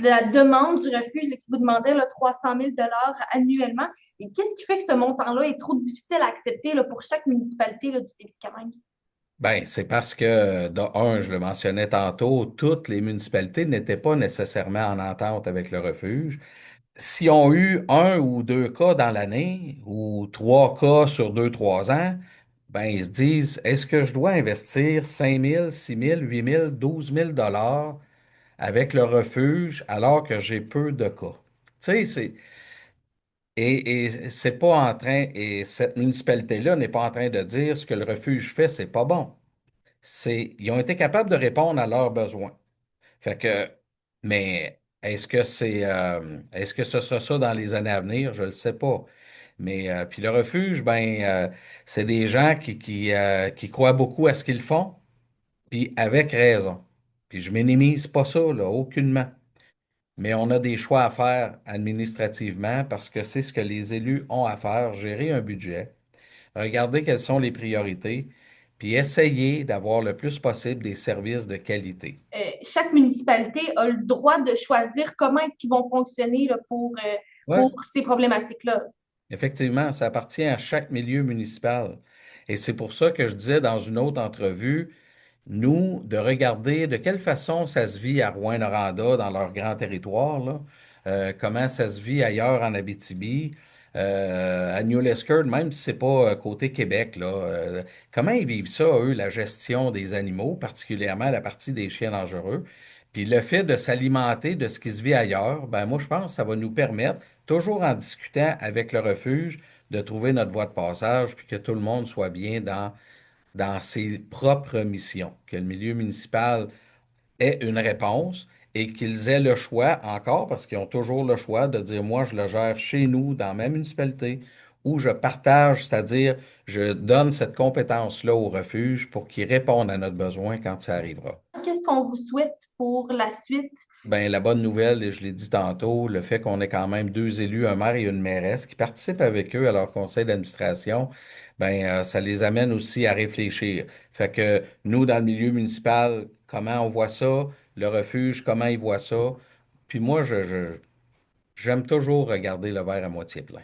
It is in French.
la demande du refuge là, qui vous demandait là, 300 000 annuellement. Et qu'est-ce qui fait que ce montant-là est trop difficile à accepter là, pour chaque municipalité là, du Témiscamingue? Ben, c'est parce que, de un, je le mentionnais tantôt, toutes les municipalités n'étaient pas nécessairement en entente avec le refuge. S'ils ont eu un ou deux cas dans l'année, ou trois cas sur deux, trois ans, ben, ils se disent, est-ce que je dois investir 5 000, 6 000, 8 000, 12 000 dollars avec le refuge alors que j'ai peu de cas? Tu sais, et c'est pas en train, et cette municipalité-là n'est pas en train de dire ce que le refuge fait, c'est pas bon. Ils ont été capables de répondre à leurs besoins. Fait que, mais est-ce que ce sera ça dans les années à venir? Je ne le sais pas. Mais puis le refuge, ben, c'est des gens qui croient beaucoup à ce qu'ils font, puis avec raison. Puis je minimise pas ça, là, aucunement. Mais on a des choix à faire administrativement parce que c'est ce que les élus ont à faire, gérer un budget, regarder quelles sont les priorités, puis essayer d'avoir le plus possible des services de qualité. Chaque municipalité a le droit de choisir comment est-ce qu'ils vont fonctionner là, Ouais. pour ces problématiques-là. Effectivement, ça appartient à chaque milieu municipal. Et c'est pour ça que je disais dans une autre entrevue, nous, de regarder de quelle façon ça se vit à Rouyn-Noranda, dans leur grand territoire, là, comment ça se vit ailleurs en Abitibi, à New Lescure, même si c'est pas côté Québec, là, comment ils vivent ça, eux, la gestion des animaux, particulièrement la partie des chiens dangereux. Puis le fait de s'alimenter de ce qui se vit ailleurs, ben moi, je pense que ça va nous permettre, toujours en discutant avec le refuge, de trouver notre voie de passage, puis que tout le monde soit bien dans ses propres missions, que le milieu municipal ait une réponse et qu'ils aient le choix encore, parce qu'ils ont toujours le choix de dire, moi, je le gère chez nous, dans ma municipalité, ou je partage, c'est-à-dire, je donne cette compétence-là au refuge pour qu'ils répondent à notre besoin quand ça arrivera. Qu'est-ce qu'on vous souhaite pour la suite? Ben, la bonne nouvelle, et je l'ai dit tantôt, le fait qu'on ait quand même deux élus, un maire et une mairesse, qui participent avec eux à leur conseil d'administration, ben, ça les amène aussi à réfléchir. Fait que nous, dans le milieu municipal, comment on voit ça, le refuge, comment ils voient ça. Puis moi, j'aime toujours regarder le verre à moitié plein.